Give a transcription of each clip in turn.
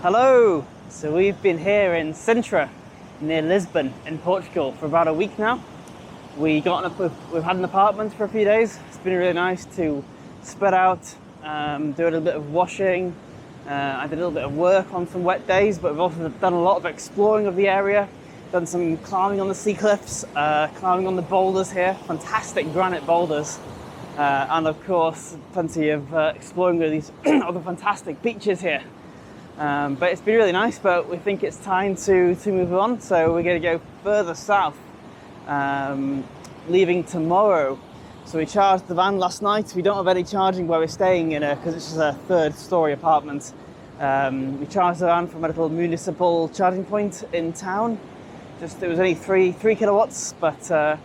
Hello! So we've been here in Sintra, near Lisbon in Portugal for about a week now. We've had an apartment for a few days. It's been really nice to spread out, do a little bit of washing. I did a little bit of work on some wet days, but we've also done a lot of exploring of the area. Done some climbing on the sea cliffs, climbing on the boulders here, fantastic granite boulders. And of course, plenty of exploring of these other fantastic beaches here. But it's been really nice, but we think it's time to move on. So we're going to go further south, leaving tomorrow. So we charged the van last night. We don't have any charging where we're staying because it's just a third-story apartment. We charged the van from a little municipal charging point in town. It was only three kilowatts, but I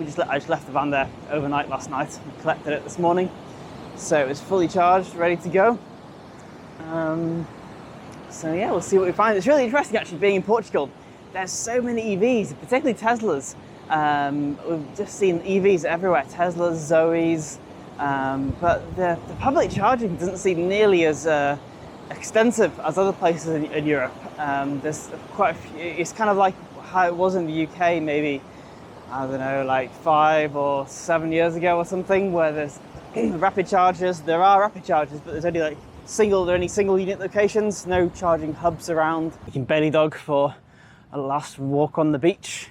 just left the van there overnight last night and collected it this morning. So it was fully charged, ready to go. So yeah, we'll see what we find. It's really interesting actually being in Portugal. There's so many EVs, particularly Teslas. We've just seen EVs everywhere, Teslas, Zoes, but the public charging doesn't seem nearly as extensive as other places in Europe. There's quite a few. It's kind of like how it was in the UK maybe, I don't know, like 5 or 7 years ago or something, where there's rapid chargers. There are rapid chargers, but there's only single unit locations, no charging hubs around. You can belly dog for a last walk on the beach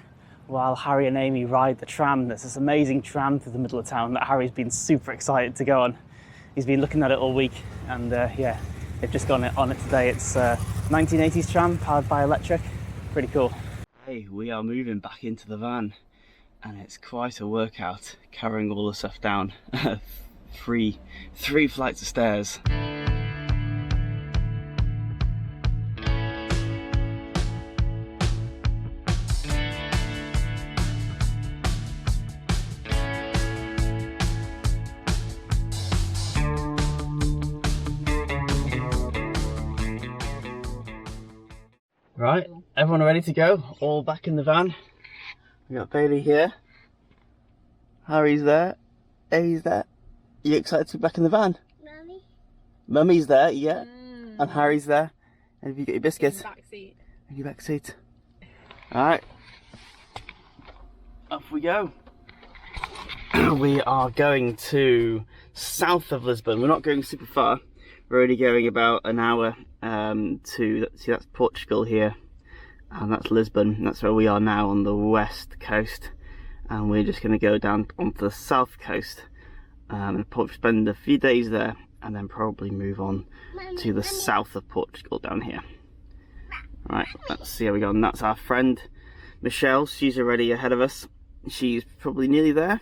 while Harry and Amy ride the tram. There's this amazing tram through the middle of town that Harry's been super excited to go on. He's been looking at it all week, and yeah, they've just gone on it today. It's a 1980s tram powered by electric. Pretty cool. Hey, we are moving back into the van, and it's quite a workout carrying all the stuff down. three flights of stairs. Right, everyone ready to go? All back in the van. We got Bailey here. Harry's there. Amy's there. You excited to be back in the van? Mummy. Mummy's there, yeah. And Harry's there. And have you got your biscuit? In the back seat. In your back seat. Alright. Off we go. We are going to south of Lisbon. We're not going super far. We're only going about an hour to, see, that's Portugal here, and that's Lisbon. That's where we are now, on the west coast, and we're just going to go down onto the south coast and probably spend a few days there, and then probably move on to the south of Portugal down here. Right, let's see how we go. And that's our friend Michelle. She's already ahead of us. She's probably nearly there.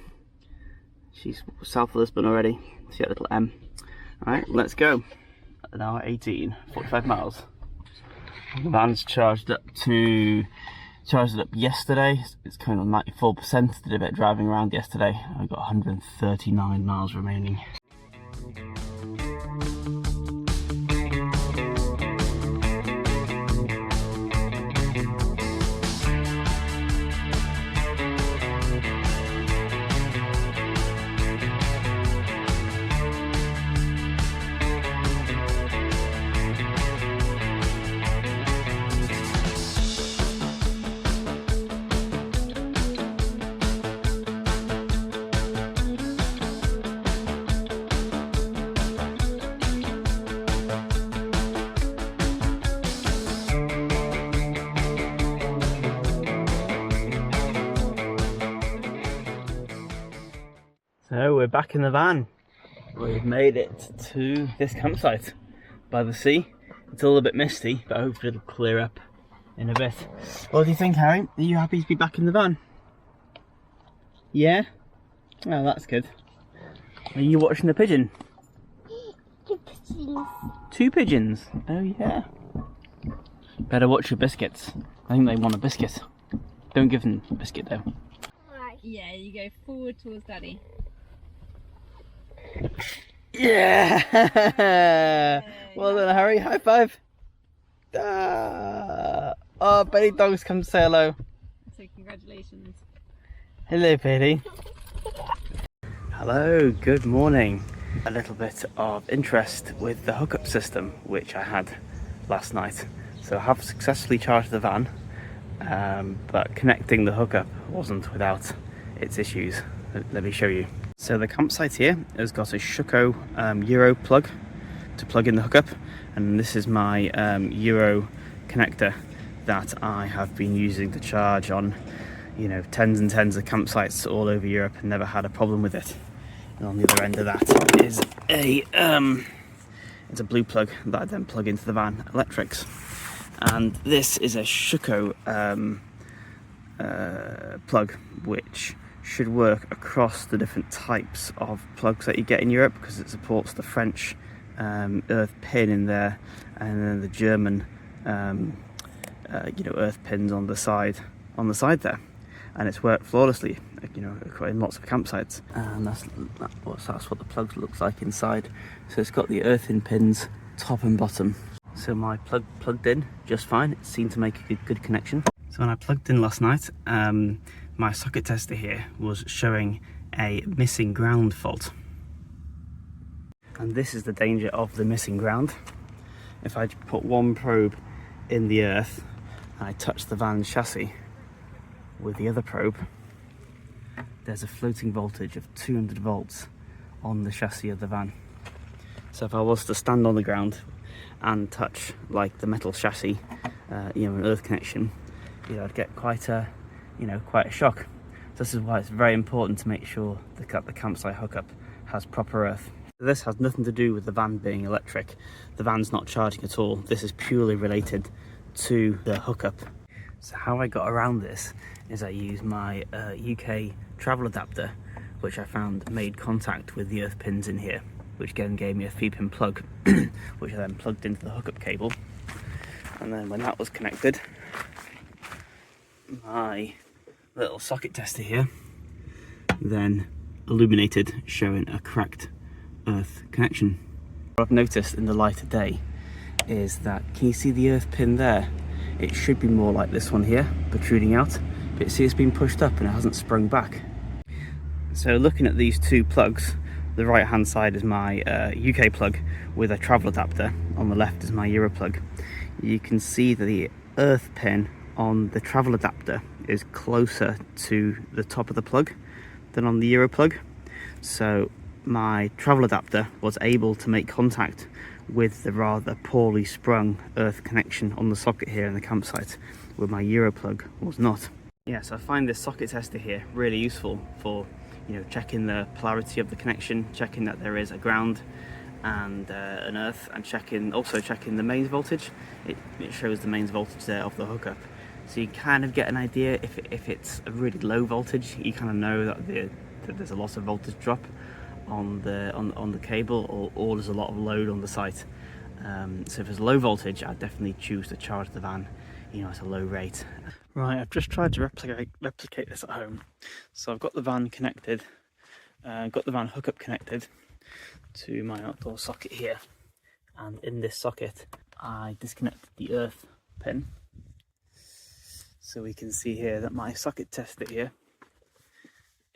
She's south of Lisbon already. See that little M. Alright, let's go. An hour 18, 45 miles. The van's charged it up yesterday. It's kind of 94%. Did a bit of driving around yesterday. I've got 139 miles remaining. So we're back in the van. We've made it to this campsite by the sea. It's all a bit misty, but hopefully it'll clear up in a bit. What do you think, Harry? Are you happy to be back in the van? Yeah? Oh, that's good. Are you watching the pigeon? 2 pigeons. 2 pigeons? Oh yeah. Better watch your biscuits. I think they want a biscuit. Don't give them a biscuit though. Right. Yeah, you go forward towards Daddy. Yeah! Well done, Harry. High five. Oh, Bailey Dog's come to say hello. So congratulations. Hello, Bailey. Hello, good morning. A little bit of interest with the hookup system, which I had last night. So I have successfully charged the van, but connecting the hookup wasn't without its issues. Let me show you. So the campsite here has got a Schuko Euro plug to plug in the hookup, and this is my Euro connector that I have been using to charge on, you know, tens and tens of campsites all over Europe and never had a problem with it. And on the other end of that is it's a blue plug that I then plug into the van electrics. And this is a Schuko plug, which should work across the different types of plugs that you get in Europe, because it supports the French earth pin in there, and then the German you know, earth pins on the side there, and it's worked flawlessly, you know, in lots of campsites. And that's what the plug looks like inside. So it's got the earth-in pins top and bottom. So my plug plugged in just fine. It seemed to make a good connection. So when I plugged in last night, my socket tester here was showing a missing ground fault. And this is the danger of the missing ground. If I put one probe in the earth and I touch the van chassis with the other probe, there's a floating voltage of 200 volts on the chassis of the van. So if I was to stand on the ground and touch like the metal chassis, you know, an earth connection, you know, I'd get quite a shock. So this is why it's very important to make sure the campsite hookup has proper earth. This has nothing to do with the van being electric. The van's not charging at all. This is purely related to the hookup. So how I got around this is I used my UK travel adapter, which I found made contact with the earth pins in here, which again gave me a 3-pin plug, which I then plugged into the hookup cable. And then when that was connected, my little socket tester here then illuminated, showing a correct earth connection. What I've noticed in the light of day is that, can you see the earth pin there? It should be more like this one here, protruding out, but you see it's been pushed up and it hasn't sprung back. So looking at these two plugs, the right hand side is my UK plug with a travel adapter, on the left is my Euro plug. You can see that the earth pin on the travel adapter is closer to the top of the plug than on the Euro plug. So my travel adapter was able to make contact with the rather poorly sprung earth connection on the socket here in the campsite, where my Euro plug was not. Yeah, so I find this socket tester here really useful for, you know, checking the polarity of the connection, checking that there is a ground and an earth, and also checking the mains voltage. It shows the mains voltage there of the hookup, so you kind of get an idea if it's a really low voltage. You kind of know that there's a lot of voltage drop on the cable, or there's a lot of load on the site. So if it's low voltage, I'd definitely choose to charge the van, you know, at a low rate. Right, I've just tried to replicate this at home. So I've got the van connected, got the van hookup connected to my outdoor socket here, and in this socket I disconnected the earth pin. So we can see here that my socket tester here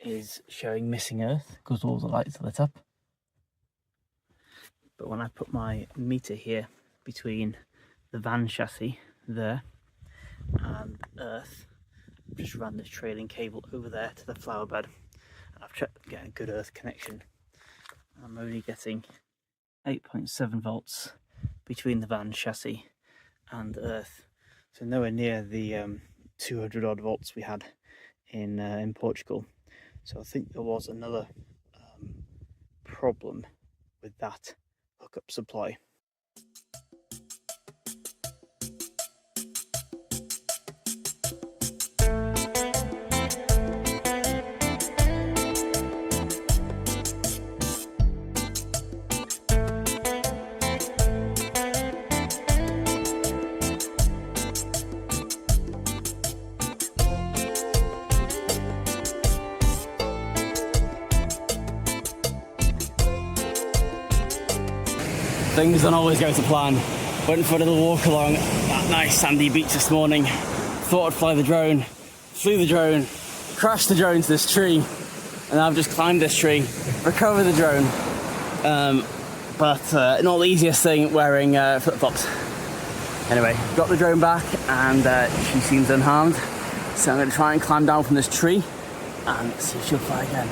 is showing missing earth because all the lights are lit up. But when I put my meter here between the van chassis there and earth, I've just ran this trailing cable over there to the flower bed, and I've checked getting a good earth connection. I'm only getting 8.7 volts between the van chassis and earth, so nowhere near the 200 odd volts we had in Portugal. So I think there was another problem with that hookup supply. Things don't always go to plan. Went for a little walk along that nice sandy beach this morning. Thought I'd fly the drone, flew the drone, crashed the drone into this tree, and I've just climbed this tree, recovered the drone. But not the easiest thing wearing flip-flops. Anyway, got the drone back and she seems unharmed. So I'm going to try and climb down from this tree and see if she'll fly again.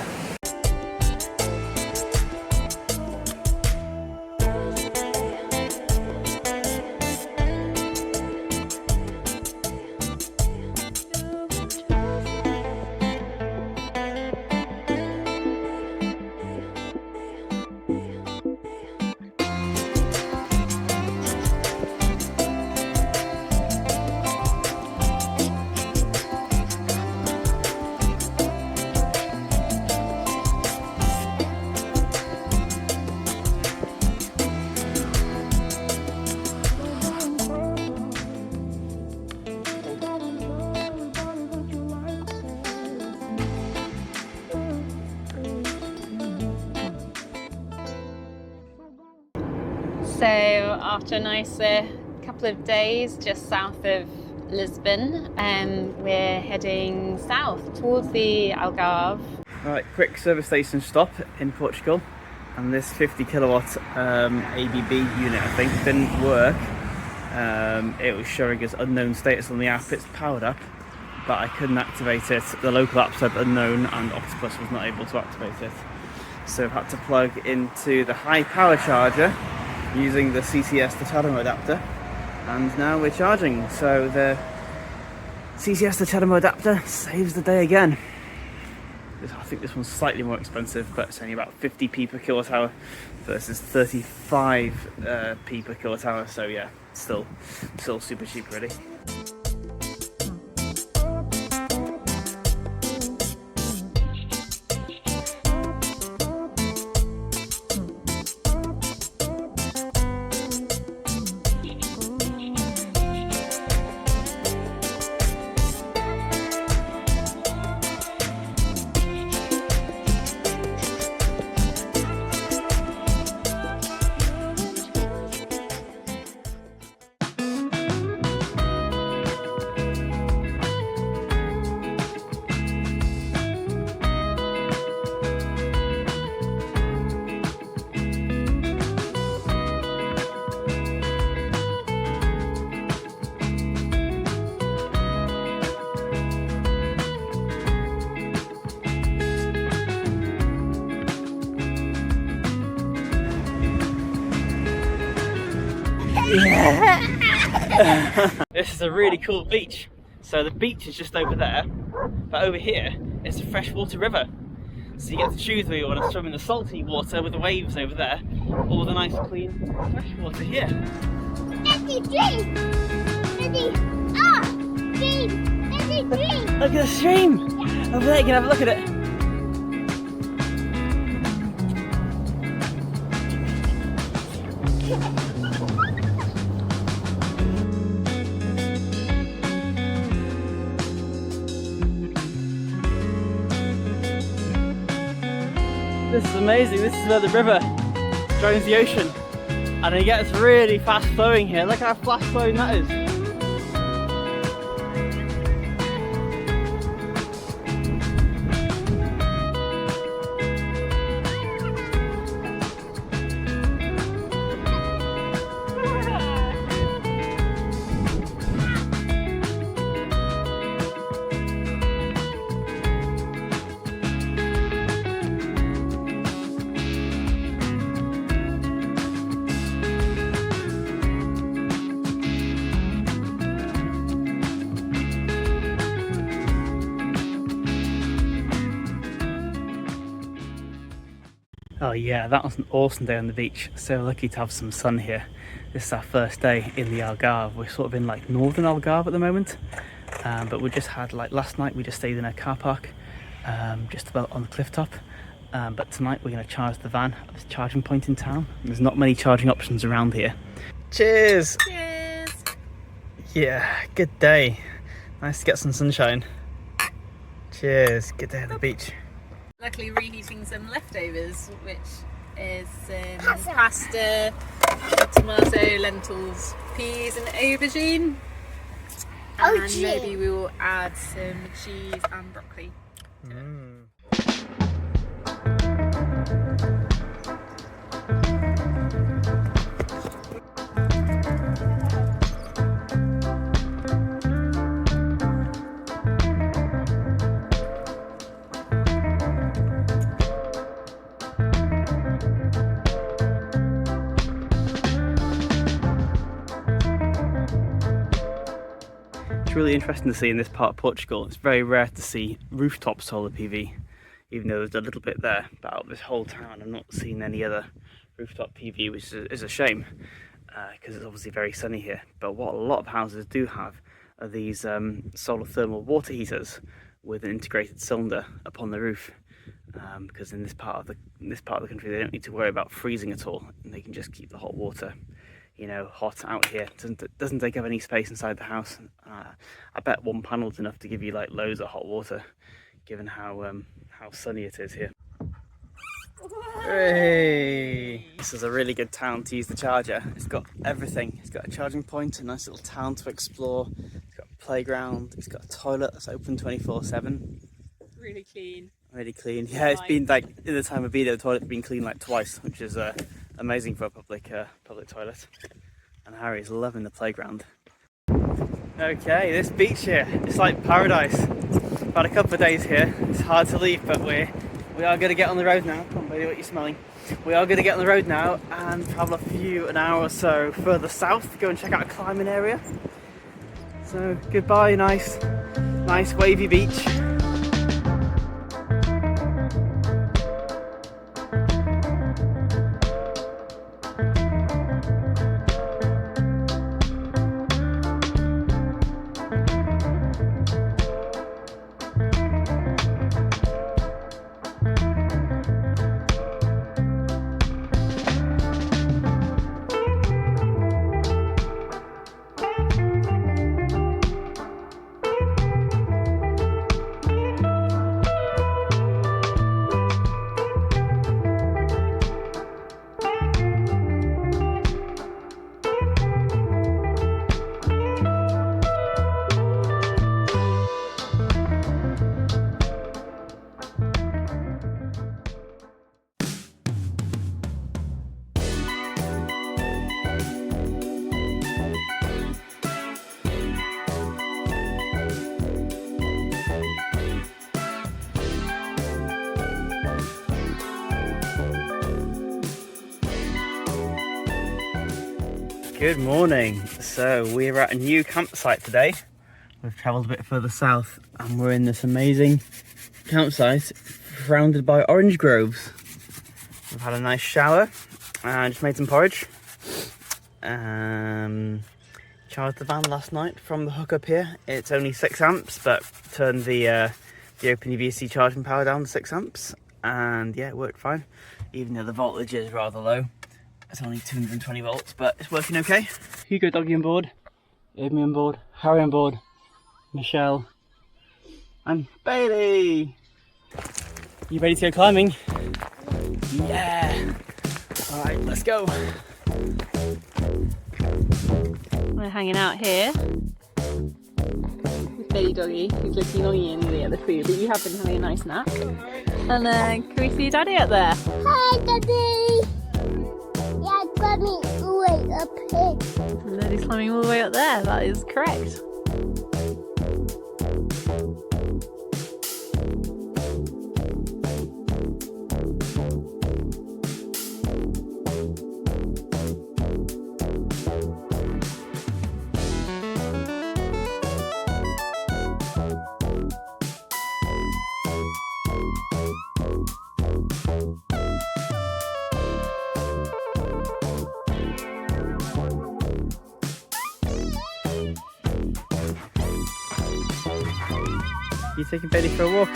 So after a nice couple of days just south of Lisbon, we're heading south towards the Algarve. Right, quick service station stop in Portugal, and this 50 kilowatt ABB unit I think didn't work. It was showing as unknown status on the app. It's powered up, but I couldn't activate it. The local app said unknown and Octopus was not able to activate it. So I've had to plug into the high power charger using the CCS, the Chademo adapter, and now we're charging. So the CCS, the Chademo adapter, saves the day again. I think this one's slightly more expensive, but it's only about 50p per kilowatt hour versus 35p per kilowatt hour. So yeah, still super cheap really. Yeah. This is a really cool beach. So the beach is just over there, but over here is a freshwater river. So you get to choose whether you want to swim in the salty water with the waves over there, or the nice clean freshwater here. Daddy, dream! Daddy, dream! Daddy, dream! Look at the stream! Over there, you can have a look at it. This is amazing. This is where the river joins the ocean, and it gets really fast flowing here. Look how fast flowing that is. Oh yeah, that was an awesome day on the beach. So lucky to have some sun here. This is our first day in the Algarve. We're sort of in like northern Algarve at the moment, but we just had, like last night we just stayed in a car park just about on the cliff top, but tonight we're going to charge the van at this charging point in town. There's not many charging options around here. Cheers! Cheers! Yeah, good day. Nice to get some sunshine. Cheers, good day at the beach. Luckily reheating some leftovers, which is pasta, tomato, lentils, peas and aubergine. And maybe we will add some cheese and broccoli to it. It's really interesting to see in this part of Portugal. It's very rare to see rooftop solar PV, even though there's a little bit there. But out of this whole town, I've not seen any other rooftop PV, which is a shame, because it's obviously very sunny here. But what a lot of houses do have are these solar thermal water heaters with an integrated cylinder up on the roof, because in this part of the country they don't need to worry about freezing at all, and they can just keep the hot water, you know, hot out here. It doesn't take up any space inside the house. I bet one panel's enough to give you like loads of hot water, given how sunny it is here. Hey! This is a really good town to use the charger. It's got everything. It's got a charging point, a nice little town to explore. It's got a playground. It's got a toilet that's open 24/7. Really clean. Really clean. Yeah, it's been like, in the time I've been there, the toilet's been cleaned like twice, which is amazing for a public toilet. And Harry's loving the playground. Okay, this beach here, it's like paradise. I've had a couple of days here. It's hard to leave, but we are going to get on the road now. Come on, baby, what are you smelling? We are going to get on the road now and travel an hour or so further south to go and check out a climbing area. So goodbye, nice wavy beach. Good morning. So we're at a new campsite today. We've travelled a bit further south and we're in this amazing campsite surrounded by orange groves. We've had a nice shower and just made some porridge. Charged the van last night from the Hookup here. It's only 6 amps, but turned the open UVC charging power down to 6 amps, and yeah, it worked fine, even though the voltage is rather low. It's only 220 volts, but it's working okay. Hugo doggy on board, Amy on board, Harry on board, Michelle, and Bailey. You ready to go climbing? Yeah! Alright, let's go. We're hanging out here with Baby Doggy, who's looking longingly at the food, but you have been having a nice nap. And then, can we see Daddy up there? Hi, Daddy. Yeah, climbing way up here. And Daddy's climbing all the way up there, that is correct. You taking Bailey for a walk?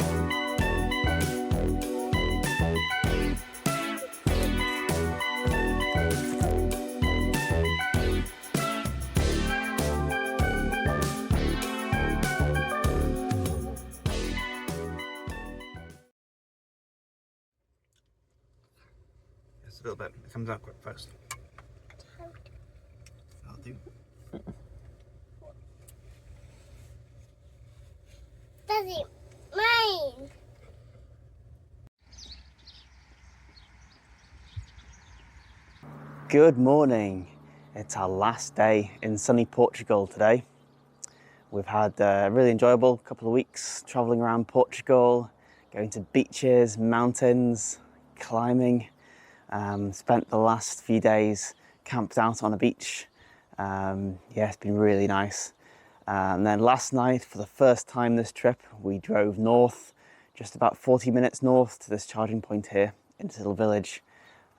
Just a little bit. It comes out quite fast. I'll do. Daddy, mine. Good morning. It's our last day in sunny Portugal today. We've had a really enjoyable couple of weeks traveling around Portugal, going to beaches, mountains, climbing. Spent the last few days camped out on a beach. Yeah, it's been really nice. And then last night, for the first time this trip, we drove north, just about 40 minutes north to this charging point here in this little village,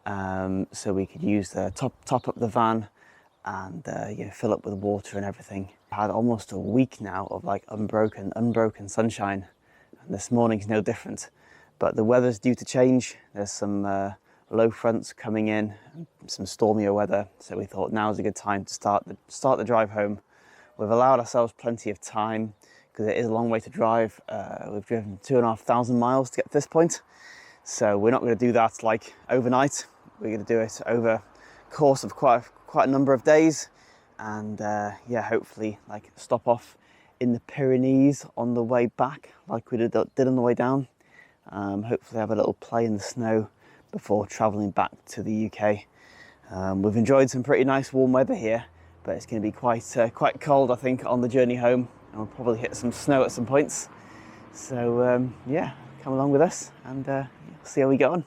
so we could use the top up the van and fill up with water and everything. I had almost a week now of like unbroken sunshine, and this morning's no different. But the weather's due to change. There's some low fronts coming in, some stormier weather, so we thought now's a good time to start the drive home. We've allowed ourselves plenty of time because it is a long way to drive. We've driven 2,500 miles to get to this point, so we're not going to do that like overnight. We're going to do it over a course of quite a number of days, and hopefully like stop off in the Pyrenees on the way back like we did on the way down. Hopefully have a little play in the snow before travelling back to the UK. We've enjoyed some pretty nice warm weather here, but it's going to be quite cold, I think, on the journey home, and we'll probably hit some snow at some points. So come along with us and see how we get on.